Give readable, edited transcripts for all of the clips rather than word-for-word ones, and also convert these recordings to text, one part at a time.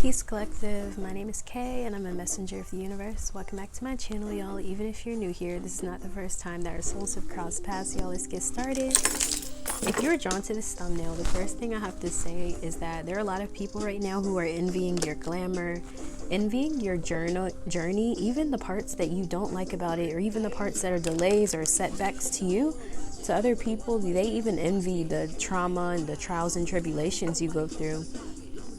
Peace Collective, my name is Kay and I'm a messenger of the universe. Welcome back to my channel, y'all. Even if you're new here, this is not the first time that our souls have crossed paths. Y'all, let's get started. If you're drawn to this thumbnail, the first thing I have to say is that there are a lot of people right now who are envying your glamour, envying your journey, even the parts that you don't like about it, or even the parts that are delays or setbacks to you. To other people, they even envy the trauma and the trials and tribulations you go through.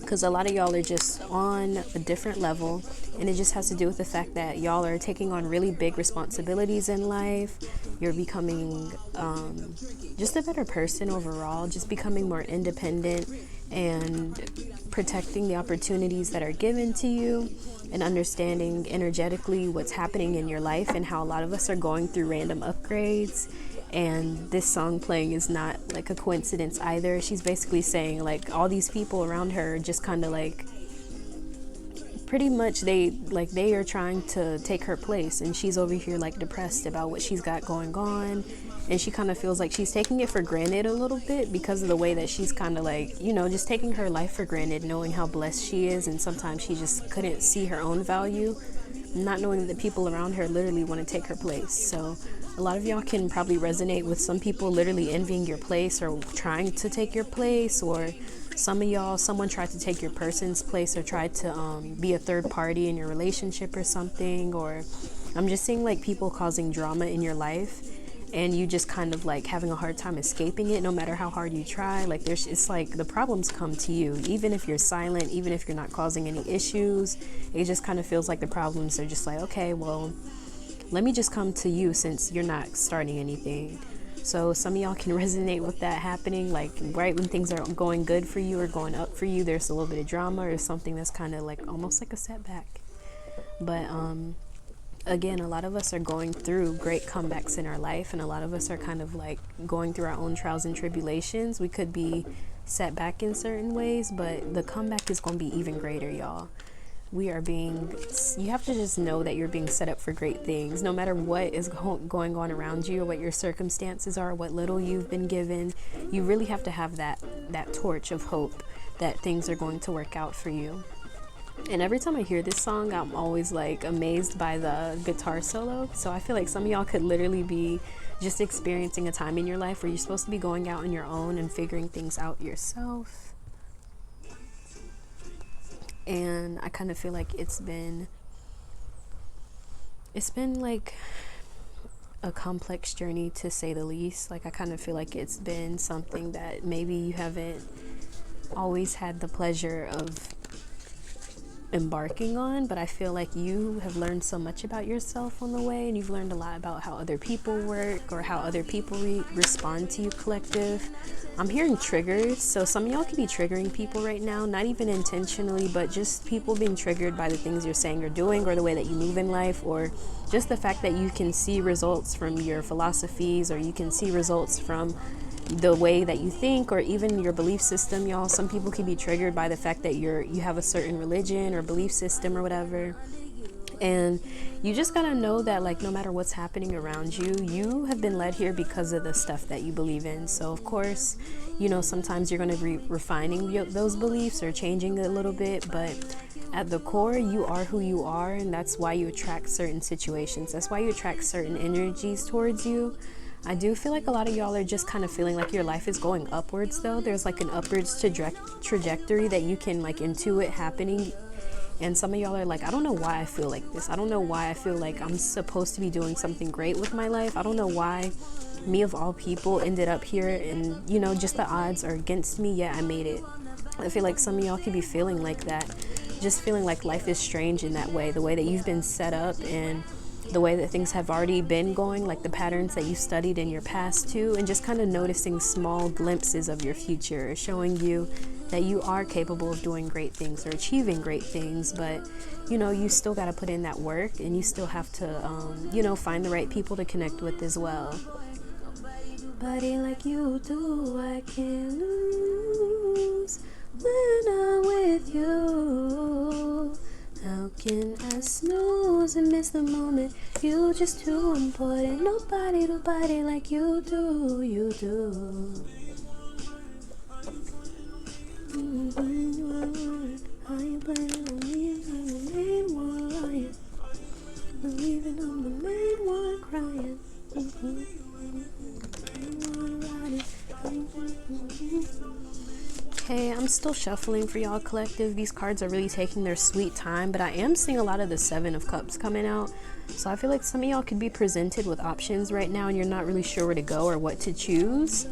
Because a lot of y'all are just on a different level, and it just has to do with the fact that y'all are taking on really big responsibilities in life. You're becoming just a better person overall, just becoming more independent and protecting the opportunities that are given to you, and understanding energetically what's happening in your life and how a lot of us are going through random upgrades. And this song playing is not like a coincidence either. She's basically saying like all these people around her just kind of like pretty much they are trying to take her place, and she's over here like depressed about what she's got going on, and she kind of feels like she's taking it for granted a little bit because of the way that she's kind of like, you know, just taking her life for granted, knowing how blessed she is, and sometimes she just couldn't see her own value, not knowing that people around her literally want to take her place. So a lot of y'all can probably resonate with some people literally envying your place or trying to take your place, or some of y'all, someone tried to take your person's place or tried to be a third party in your relationship or something. Or I'm just seeing like people causing drama in your life, and you just kind of like having a hard time escaping it no matter how hard you try. Like it's like the problems come to you, even if you're silent, even if you're not causing any issues. It just kind of feels like the problems are just like, okay, well, let me just come to you since you're not starting anything. So some of y'all can resonate with that happening, like right when things are going good for you or going up for you, there's a little bit of drama or something that's kind of like almost like a setback. But again, a lot of us are going through great comebacks in our life, and a lot of us are kind of like going through our own trials and tribulations. We could be set back in certain ways, but the comeback is going to be even greater, y'all. You have to just know that you're being set up for great things, no matter what is going on around you, or what your circumstances are, what little you've been given. You really have to have that torch of hope that things are going to work out for you. And every time I hear this song, I'm always like amazed by the guitar solo. So I feel like some of y'all could literally be just experiencing a time in your life where you're supposed to be going out on your own and figuring things out yourself. And I kind of feel like it's been like a complex journey, to say the least. Like I kind of feel like it's been something that maybe you haven't always had the pleasure of embarking on, but I feel like you have learned so much about yourself on the way, and you've learned a lot about how other people work or how other people respond to you, collective. I'm hearing triggers, so some of y'all could be triggering people right now, not even intentionally, but just people being triggered by the things you're saying or doing, or the way that you move in life, or just the fact that you can see results from your philosophies, or you can see results from the way that you think, or even your belief system, y'all. Some people can be triggered by the fact that you have a certain religion or belief system or whatever. And you just gotta know that like no matter what's happening around you, you have been led here because of the stuff that you believe in. So of course, you know, sometimes you're gonna be refining those beliefs or changing a little bit, but at the core, you are who you are, and that's why you attract certain situations. That's why you attract certain energies towards you. I do feel like a lot of y'all are just kind of feeling like your life is going upwards, though. There's like an upwards trajectory that you can like intuit happening. And some of y'all are like, I don't know why I feel like this. I don't know why I feel like I'm supposed to be doing something great with my life. I don't know why me of all people ended up here, and you know, just the odds are against me, yet I made it. I feel like some of y'all could be feeling like that. Just feeling like life is strange in that way. The way that you've been set up, and the way that things have already been going, like the patterns that you studied in your past too, and just kind of noticing small glimpses of your future, showing you that you are capable of doing great things or achieving great things. But you know, you still got to put in that work, and you still have to you know, find the right people to connect with as well. Nobody like you do, I can't lose when I'm with you. How can I snooze and miss the moment? You just too important. Nobody like you do, you do. Why you playing on me? I'm the main one lying. Believing I'm the main one crying. Okay, I'm still shuffling for y'all collective. These cards are really taking their sweet time, but I am seeing a lot of the Seven of Cups coming out. So I feel like some of y'all could be presented with options right now and you're not really sure where to go or what to choose.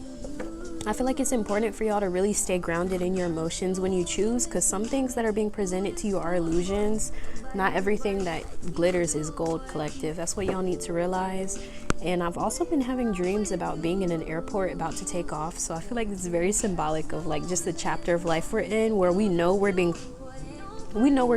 I feel like it's important for y'all to really stay grounded in your emotions when you choose, because some things that are being presented to you are illusions. Not everything that glitters is gold, collective. That's what y'all need to realize. And I've also been having dreams about being in an airport about to take off. So I feel like it's very symbolic of like just the chapter of life we're in, where we know we're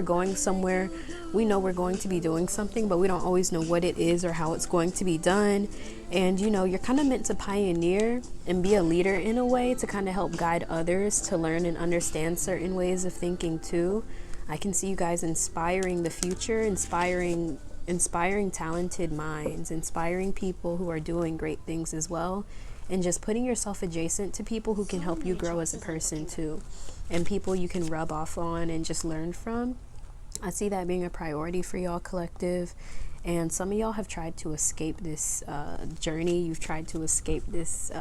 going somewhere. We know we're going to be doing something, but we don't always know what it is or how it's going to be done. And you know, you're kind of meant to pioneer and be a leader in a way to kind of help guide others to learn and understand certain ways of thinking too. I can see you guys inspiring the future, inspiring talented minds, inspiring people who are doing great things as well, and just putting yourself adjacent to people who can help you grow as a person too, and people you can rub off on and just learn from. I see that being a priority for y'all collective. And some of y'all have tried to escape this journey. You've tried to escape this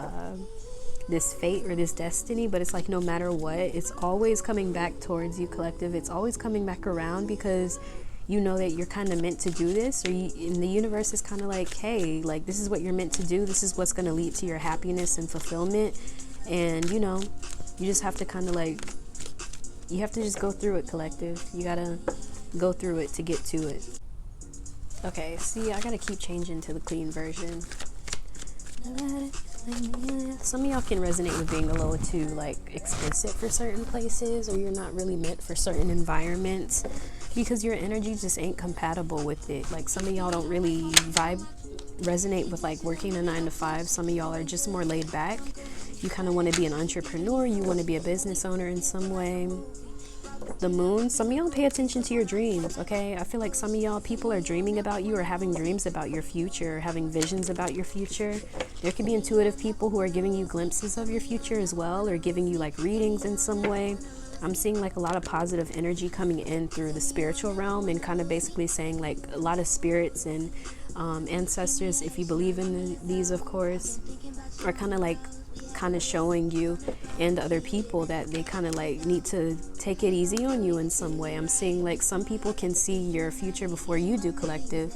this fate or this destiny, but it's like no matter what, it's always coming back towards you, collective. It's always coming back around because you know that you're kind of meant to do this, or in the universe is kind of like, hey, like this is what you're meant to do. This is what's going to lead to your happiness and fulfillment. And you know, you just have to kind of like, you have to just go through it, collective. You gotta go through it to get to it. Okay, see, I gotta keep changing to the clean version. Some of y'all can resonate with being a little too like explicit for certain places, or you're not really meant for certain environments because your energy just ain't compatible with it. Like some of y'all don't really resonate with like working a 9 to 5. Some of y'all are just more laid back. You kind of want to be an entrepreneur. You want to be a business owner in some way. The moon, some of y'all pay attention to your dreams, okay? I feel like some of y'all, people are dreaming about you or having dreams about your future, having visions about your future. There could be intuitive people who are giving you glimpses of your future as well, or giving you like readings in some way. I'm seeing like a lot of positive energy coming in through the spiritual realm, and kind of basically saying like a lot of spirits and ancestors, if you believe in these, of course, are kind of showing you and other people that they kind of like need to take it easy on you in some way. I'm seeing like some people can see your future before you do, collective,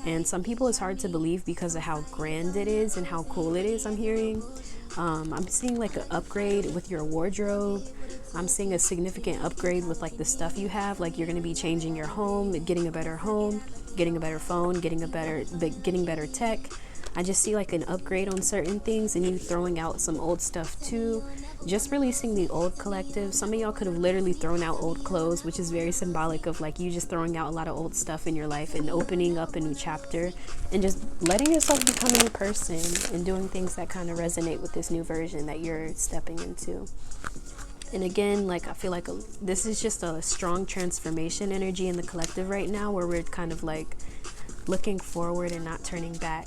and some people it's hard to believe because of how grand it is and how cool it is. I'm hearing I'm seeing like an upgrade with your wardrobe. I'm seeing a significant upgrade with like the stuff you have. Like you're going to be changing your home, getting a better home, getting a better phone, getting better tech. I just see like an upgrade on certain things, and you throwing out some old stuff too. Just releasing the old, collective. Some of y'all could have literally thrown out old clothes, which is very symbolic of like you just throwing out a lot of old stuff in your life and opening up a new chapter and just letting yourself become a new person and doing things that kind of resonate with this new version that you're stepping into. And again, like I feel like this is just a strong transformation energy in the collective right now, where we're kind of like looking forward and not turning back.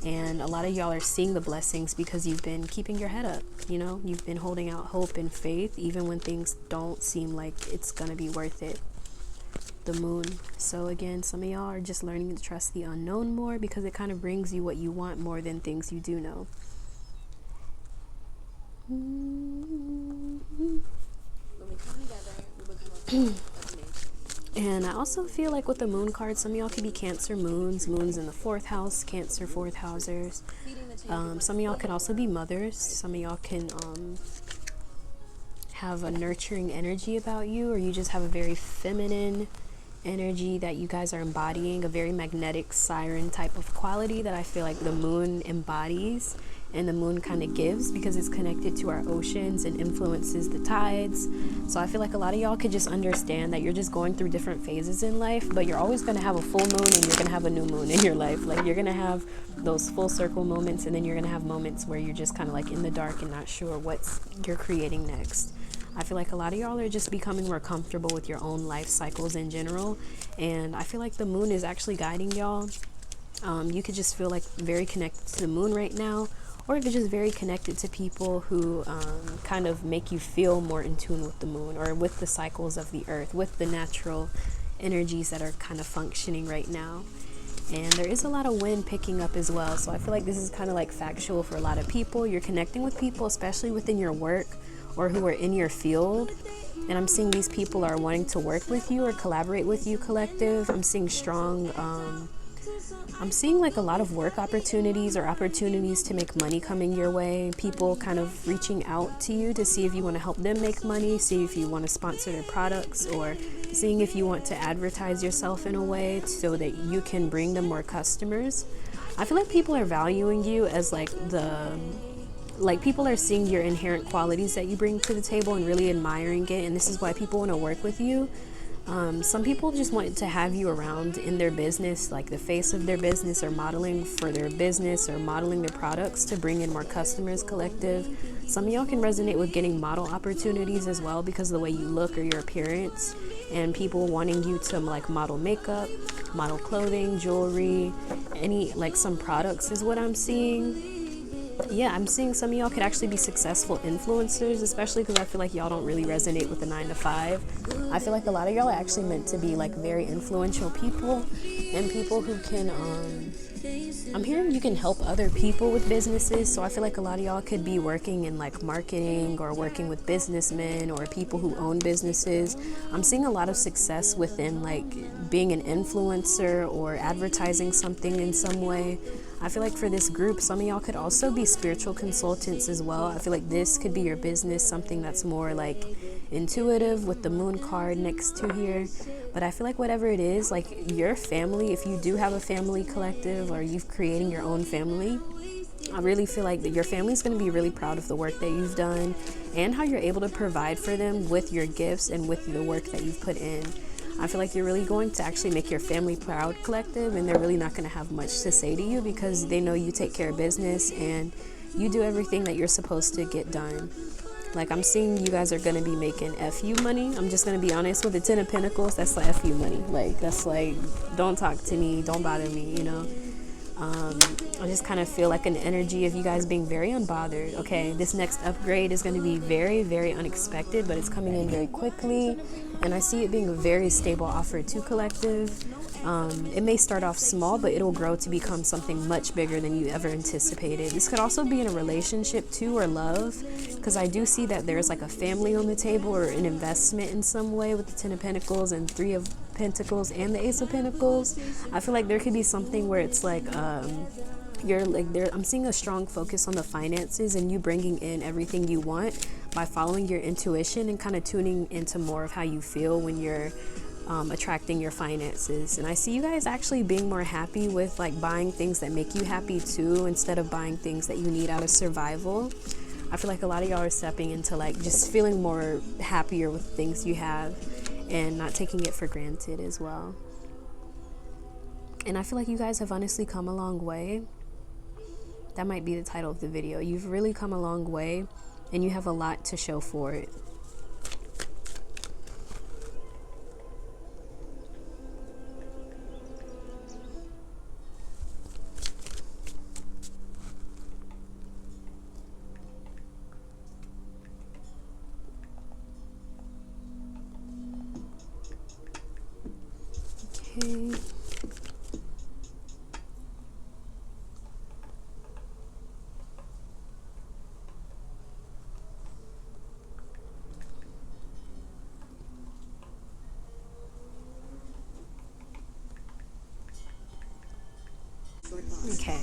And a lot of y'all are seeing the blessings because you've been keeping your head up, you know, you've been holding out hope and faith even when things don't seem like it's gonna be worth it. The moon. So again, some of y'all are just learning to trust the unknown more because it kind of brings you what you want more than things you do know. When we come together, we become And I also feel like with the moon card, some of y'all could be Cancer moons in the 4th house, Cancer 4th housers. Some of y'all could also be mothers. Some of y'all can have a nurturing energy about you, or you just have a very feminine energy that you guys are embodying, a very magnetic siren type of quality that I feel like the moon embodies and the moon kind of gives, because it's connected to our oceans and influences the tides. So I feel like a lot of y'all could just understand that you're just going through different phases in life, but you're always going to have a full moon and you're going to have a new moon in your life. Like you're going to have those full circle moments, and then you're going to have moments where you're just kind of like in the dark and not sure what you're creating next. I feel like a lot of y'all are just becoming more comfortable with your own life cycles in general, and I feel like the moon is actually guiding y'all. You could just feel like very connected to the moon right now, or if you're just very connected to people who kind of make you feel more in tune with the moon or with the cycles of the earth, with the natural energies that are kind of functioning right now. And there is a lot of wind picking up as well, so I feel like this is kind of like factual for a lot of people. You're connecting with people, especially within your work or who are in your field, and I'm seeing these people are wanting to work with you or collaborate with you, collective. I'm seeing strong I'm seeing like a lot of work opportunities or opportunities to make money coming your way. People kind of reaching out to you to see if you want to help them make money, see if you want to sponsor their products, or seeing if you want to advertise yourself in a way so that you can bring them more customers. I feel like people are valuing you as people are seeing your inherent qualities that you bring to the table and really admiring it, and this is why people want to work with you. Some people just want to have you around in their business, like the face of their business, or modeling for their business, or modeling their products to bring in more customers, collective. Some of y'all can resonate with getting model opportunities as well because of the way you look or your appearance, and people wanting you to like model makeup, model clothing, jewelry, any like some products is what I'm seeing. Yeah, I'm seeing some of y'all could actually be successful influencers, especially because I feel like y'all don't really resonate with the 9 to 5. I feel like a lot of y'all are actually meant to be like very influential people, and people who can I'm hearing you can help other people with businesses. So I feel like a lot of y'all could be working in like marketing or working with businessmen or people who own businesses. I'm seeing a lot of success within like being an influencer or advertising something in some way. I feel like for this group, some of y'all could also be spiritual consultants as well. I feel like this could be your business, something that's more like intuitive with the moon card next to here. But I feel like whatever it is, like your family, if you do have a family collective or you've creating your own family, I really feel like that your family is going to be really proud of the work that you've done and how you're able to provide for them with your gifts and with the work that you've put in. I feel like you're really going to actually make your family proud, collective, and they're really not going to have much to say to you because they know you take care of business and you do everything that you're supposed to get done. Like, I'm seeing you guys are going to be making FU money. I'm just going to be honest with the 10 of Pentacles. That's like FU money. Like, that's like, don't talk to me. Don't bother me, you know. I just kind of feel like an energy of you guys being very unbothered. Okay, this next upgrade is going to be very, very unexpected, but it's coming in very quickly. And I see it being a very stable offer to collective. It may start off small, but it'll grow to become something much bigger than you ever anticipated. This could also be in a relationship too, or love, because I do see that there's like a family on the table or an investment in some way with the 10 of Pentacles and 3 of Pentacles and the Ace of Pentacles. I feel like there could be something where it's like you're like there. I'm seeing a strong focus on the finances and you bringing in everything you want by following your intuition and kind of tuning into more of how you feel when you're attracting your finances. And I see you guys actually being more happy with like buying things that make you happy too, instead of buying things that you need out of survival. I feel like a lot of y'all are stepping into like just feeling more happier with things you have and not taking it for granted as well. And I feel like you guys have honestly come a long way. That might be the title of the video. You've really come a long way and you have a lot to show for it. Okay. Okay.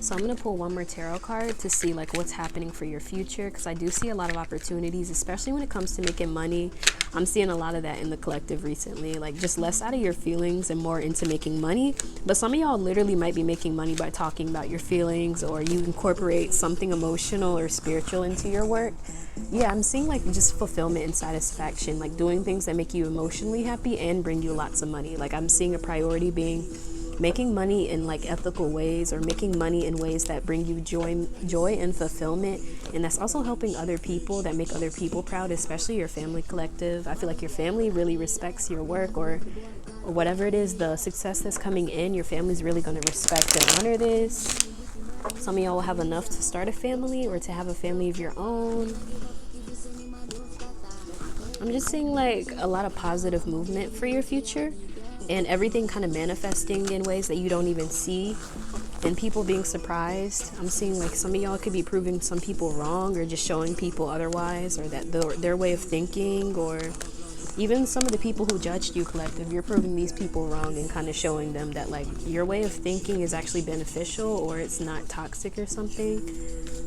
So I'm going to pull one more tarot card to see like what's happening for your future, because I do see a lot of opportunities, especially when it comes to making money. I'm seeing a lot of that in the collective recently, like just less out of your feelings and more into making money. But some of y'all literally might be making money by talking about your feelings, or you incorporate something emotional or spiritual into your work. Yeah, I'm seeing like just fulfillment and satisfaction, like doing things that make you emotionally happy and bring you lots of money. Like I'm seeing a priority being making money in like ethical ways, or making money in ways that bring you joy and fulfillment, and that's also helping other people, that make other people proud, especially your family collective. I feel like your family really respects your work, or whatever it is, the success that's coming in, your family's really going to respect and honor this. Some of y'all will have enough to start a family or to have a family of your own. I'm just seeing like a lot of positive movement for your future, and everything kind of manifesting in ways that you don't even see, and people being surprised. I'm seeing like some of y'all could be proving some people wrong, or just showing people otherwise, or that their way of thinking, or even some of the people who judged you, collective, you're proving these people wrong and kind of showing them that like your way of thinking is actually beneficial, or it's not toxic or something.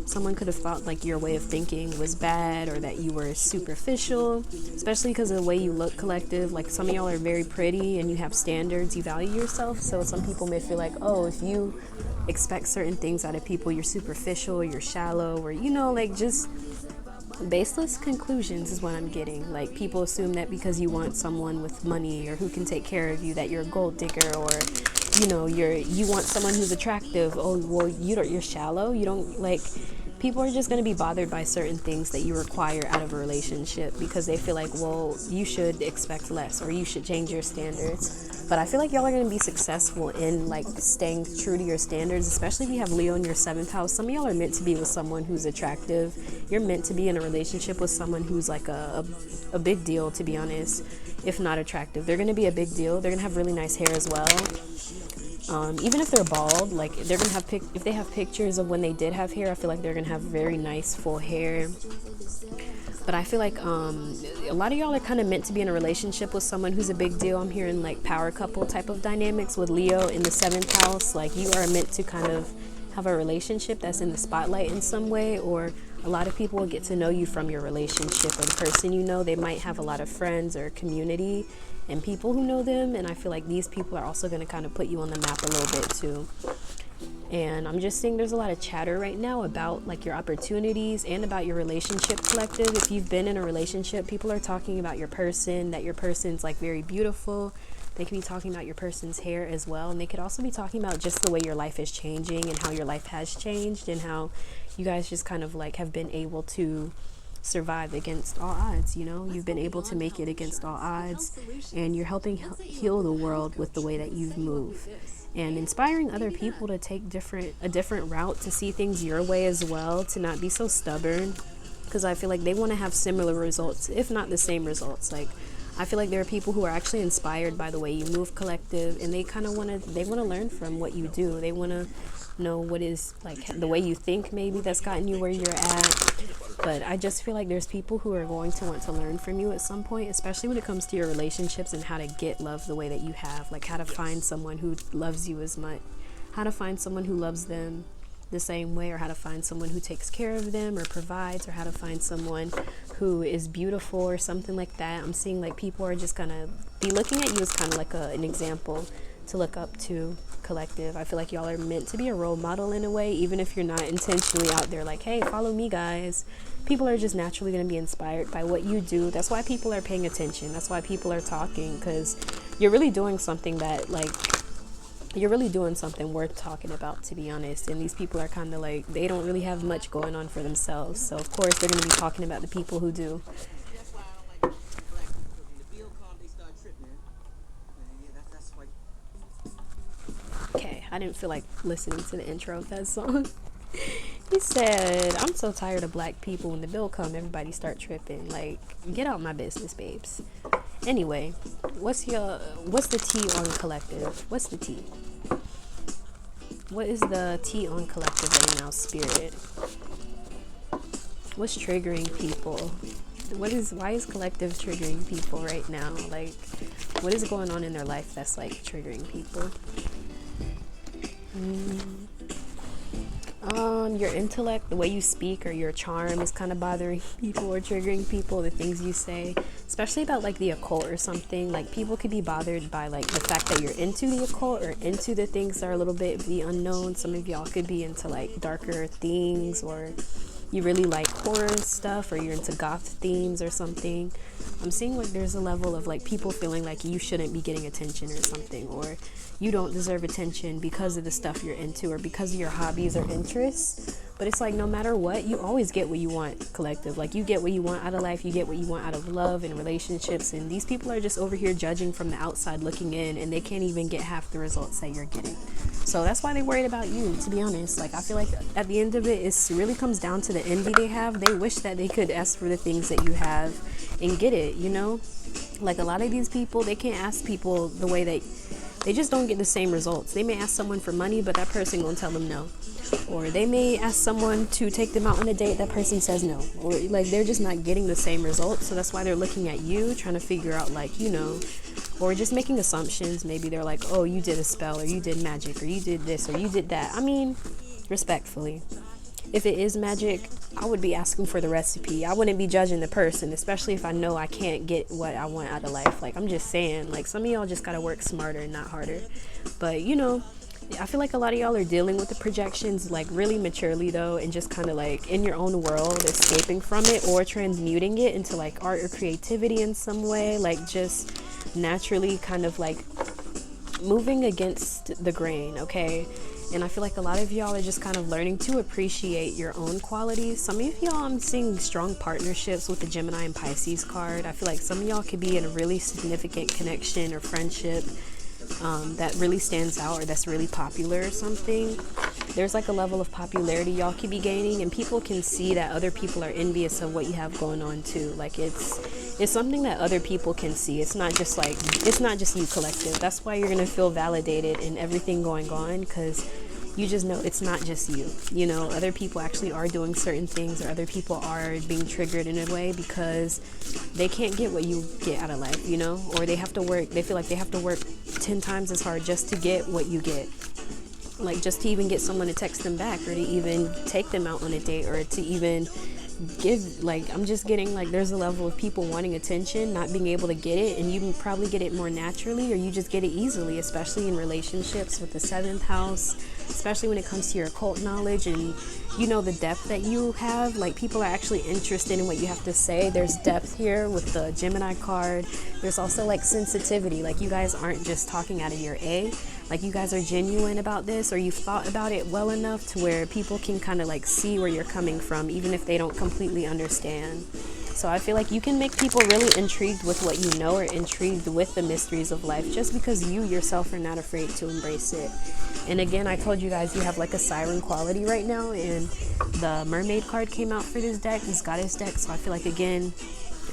Someone could have thought like your way of thinking was bad, or that you were superficial, especially because of the way you look, collective. Like some of y'all are very pretty and you have standards, you value yourself. So some people may feel like, oh, if you expect certain things out of people, you're superficial, you're shallow, or like just baseless conclusions is what I'm getting. Like people assume that because you want someone with money or who can take care of you, that you're a gold digger, or you want someone who's attractive. Oh well, you're shallow. You don't like. People are just going to be bothered by certain things that you require out of a relationship, because they feel like, well, you should expect less, or you should change your standards. But I feel like y'all are going to be successful in like staying true to your standards, especially if you have Leo in your 7th house. Some of y'all are meant to be with someone who's attractive. You're meant to be in a relationship with someone who's like a big deal, to be honest. If not attractive, they're going to be a big deal. They're going to have really nice hair as well. Even if they're bald, like they're gonna have if they have pictures of when they did have hair, I feel like they're gonna have very nice full hair. But I feel like a lot of y'all are kind of meant to be in a relationship with someone who's a big deal. I'm hearing like power couple type of dynamics with Leo in the 7th house. Like you are meant to kind of have a relationship that's in the spotlight in some way, or a lot of people will get to know you from your relationship, or the person they might have a lot of friends or community and people who know them. And I feel like these people are also going to kind of put you on the map a little bit too. And I'm just seeing there's a lot of chatter right now about like your opportunities and about your relationship, collective. If you've been in a relationship, people are talking about your person, that your person's like very beautiful. They could be talking about your person's hair as well. And they could also be talking about just the way your life is changing and how your life has changed, and how you guys just kind of like have been able to survive against all odds. You've been able to make it against all odds, and you're helping heal the world with the way that you move, and inspiring other people to take a different route, to see things your way as well, to not be so stubborn, because I feel like they want to have similar results, if not the same results. Like I feel like there are people who are actually inspired by the way you move, collective, and they kind of want to learn from what you do. They want to know what is like the way you think, maybe that's gotten you where you're at. But I just feel like there's people who are going to want to learn from you at some point, especially when it comes to your relationships and how to get love the way that you have, like how to find someone who loves you as much, how to find someone who loves them the same way, or how to find someone who takes care of them or provides, or how to find someone who is beautiful or something like that. I'm seeing like people are just gonna be looking at you as kind of like an example to look up to, collective. I feel like y'all are meant to be a role model in a way, even if you're not intentionally out there like, hey, follow me, guys. People are just naturally going to be inspired by what you do. That's why people are paying attention. That's why people are talking, because you're really doing something that like you're really doing something worth talking about, to be honest. And these people are kind of like, they don't really have much going on for themselves, so of course they're going to be talking about the people who do. Okay, I didn't feel like listening to the intro of that song. He said, I'm so tired of black people. When the bill come, everybody start tripping. Like, get out my business, babes. Anyway, what's the T on collective? What's the T? What is the T on collective right now, spirit? What's triggering people? Why is collective triggering people right now? Like, what is going on in their life that's like triggering people? Your intellect, the way you speak, or your charm is kind of bothering people or triggering people. The things you say, especially about like the occult or something, like people could be bothered by like the fact that you're into the occult or into the things that are a little bit of the unknown. Some of y'all could be into like darker things, or you really like horror stuff, or you're into goth themes or something. I'm seeing like there's a level of like people feeling like you shouldn't be getting attention or something, or you don't deserve attention because of the stuff you're into, or because of your hobbies or interests. But it's like, no matter what, you always get what you want, collective. Like, you get what you want out of life, you get what you want out of love and relationships, and these people are just over here judging from the outside looking in, and they can't even get half the results that you're getting. So that's why they're worried about you, to be honest. Like, I feel like at the end of it, it really comes down to the envy they have. They wish that they could ask for the things that you have and get it, you know? Like, a lot of these people, they can't ask people the way they just don't get the same results. They may ask someone for money, but that person gonna tell them no. Or they may ask someone to take them out on a date, that person says no. Or like, they're just not getting the same results. So that's why they're looking at you, trying to figure out, like, you know, or just making assumptions. Maybe they're like, oh, you did a spell, or you did magic, or you did this, or you did that. I mean, respectfully, if it is magic, I would be asking for the recipe. I wouldn't be judging the person, especially if I know I can't get what I want out of life. Like, I'm just saying, like, some of y'all just gotta work smarter and not harder. But, you know, I feel like a lot of y'all are dealing with the projections, like, really maturely, though, and just kind of, like, in your own world, escaping from it, or transmuting it into, like, art or creativity in some way. Like, just naturally kind of, like, moving against the grain, okay? And I feel like a lot of y'all are just kind of learning to appreciate your own qualities. Some of y'all, I'm seeing strong partnerships with the Gemini and Pisces card. I feel like some of y'all could be in a really significant connection or friendship that really stands out, or that's really popular or something. There's like a level of popularity y'all could be gaining, and people can see that other people are envious of what you have going on too. Like, it's something that other people can see. It's not just you, collective. That's why you're gonna feel validated in everything going on, because you just know it's not just you. You know, other people actually are doing certain things, or other people are being triggered in a way because they can't get what you get out of life, you know, or they feel like they have to work 10 times as hard just to get what you get. Like, just to even get someone to text them back, or to even take them out on a date, or to even give, like, I'm just getting, like, there's a level of people wanting attention, not being able to get it, and you can probably get it more naturally, or you just get it easily, especially in relationships with the 7th house, especially when it comes to your occult knowledge and, you know, the depth that you have. Like, people are actually interested in what you have to say. There's depth here with the Gemini card. There's also, like, sensitivity. Like, you guys aren't just talking out of your A. Like, you guys are genuine about this, or you've thought about it well enough to where people can kind of, like, see where you're coming from, even if they don't completely understand. So I feel like you can make people really intrigued with what you know, or intrigued with the mysteries of life, just because you yourself are not afraid to embrace it. And again, I told you guys you have like a siren quality right now, and the mermaid card came out for this deck, this goddess deck. So I feel like, again,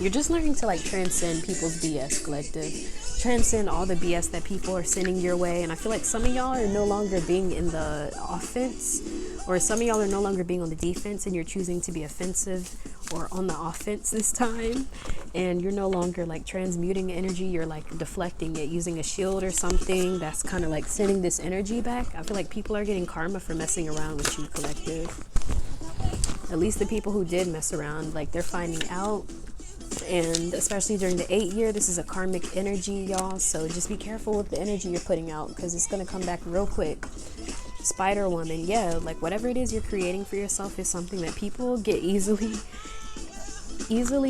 you're just learning to, like, transcend people's BS, collective. Transcend all the BS that people are sending your way. And I feel like some of y'all are no longer being in the offense, or some of y'all are no longer being on the defense, and you're choosing to be offensive or on the offense this time. And you're no longer, like, transmuting energy, you're, like, deflecting it using a shield or something that's kind of like sending this energy back. I feel like people are getting karma for messing around with you, collective. At least the people who did mess around, like, they're finding out. And especially during the 8th year, this is a karmic energy, y'all. So just be careful with the energy you're putting out, because it's going to come back real quick. Spider woman, yeah, like, whatever it is you're creating for yourself is something that people get easily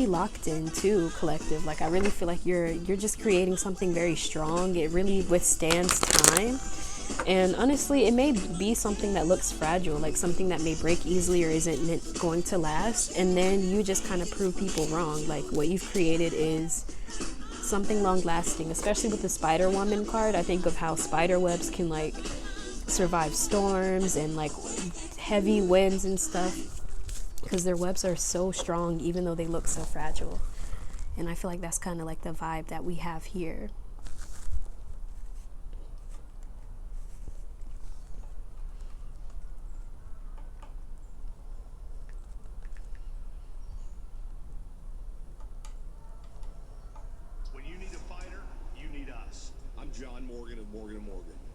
locked into, collective. Like, I really feel like you're just creating something very strong. It really withstands time. And honestly, it may be something that looks fragile, like something that may break easily or isn't going to last. And then you just kind of prove people wrong. Like, what you've created is something long lasting, especially with the Spider Woman card. I think of how spider webs can, like, survive storms and, like, heavy winds and stuff, because their webs are so strong even though they look so fragile. And I feel like that's kind of like the vibe that we have here.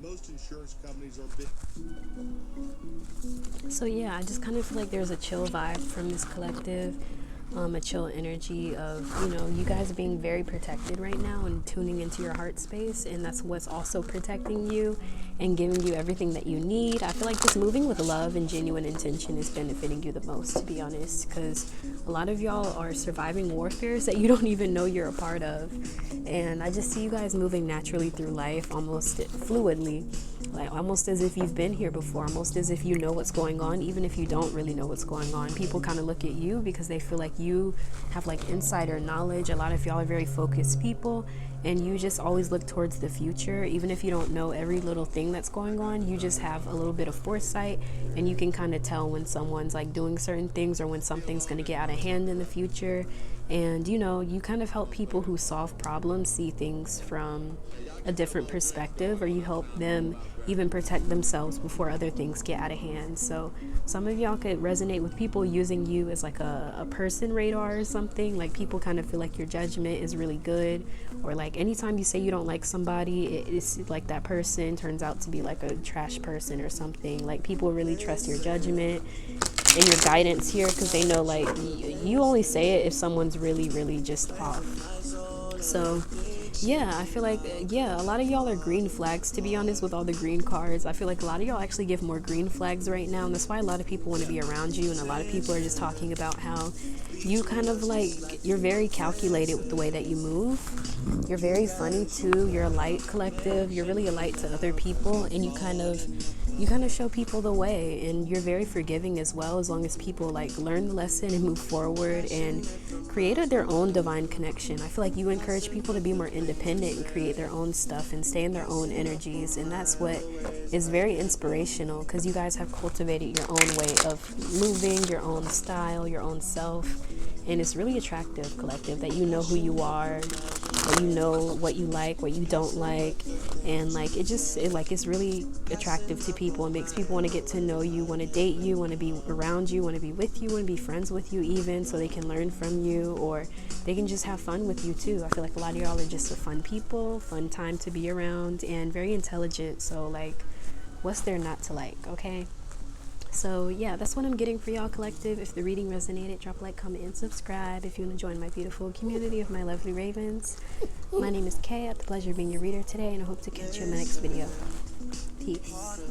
Most insurance companies are big. So yeah, I just kind of feel like there's a chill vibe from this collective, a chill energy of, you know, you guys being very protected right now and tuning into your heart space, and that's what's also protecting you and giving you everything that you need. I feel like just moving with love and genuine intention is benefiting you the most, to be honest, because a lot of y'all are surviving warfares that you don't even know you're a part of. And I just see you guys moving naturally through life, almost fluidly. like almost as if you've been here before, almost as if you know what's going on, even if you don't really know what's going on. People kind of look at you because they feel like you have like insider knowledge. A lot of y'all are very focused people, and you just always look towards the future. Even if you don't know every little thing that's going on, you just have a little bit of foresight, and you can kind of tell when someone's like doing certain things or when something's going to get out of hand in the future. And you know, you kind of help people who solve problems see things from a different perspective, or you help them even protect themselves before other things get out of hand. So some of y'all could resonate with people using you as like a person radar or something. Like people kind of feel like your judgment is really good, or like anytime you say you don't like somebody, it's like that person turns out to be like a trash person or something. Like people really trust your judgment and your guidance here, because they know like you only say it if someone's really just off. So yeah, I feel like, yeah, a lot of y'all are green flags, to be honest, with all the green cards. I feel like a lot of y'all actually give more green flags right now, and that's why a lot of people want to be around you, and a lot of people are just talking about how you kind of like, you're very calculated with the way that you move. You're very funny too. You're a light collective. You're really a light to other people, and you kind of show people the way, and you're very forgiving as well, as long as people like learn the lesson and move forward and create their own divine connection. I feel like you encourage people to be more independent and create their own stuff and stay in their own energies, and that's what is very inspirational, because you guys have cultivated your own way of moving, your own style, your own self, and it's really attractive, collective, that you know who you are, that you know what you like, what you don't like, and like it's really attractive to people. It makes people want to get to know you, want to date you, want to be around you, want to be with you, want to be friends with you, even so they can learn from you, or they can just have fun with you too. I feel like a lot of y'all are just a fun people, fun time to be around, and very intelligent. So like, what's there not to like? Okay. So yeah, that's what I'm getting for y'all, collective. If the reading resonated, drop a like, comment, and subscribe if you want to join my beautiful community of my lovely ravens. My name is Kay. I had the pleasure of being your reader today, and I hope to catch you in my next video. Peace.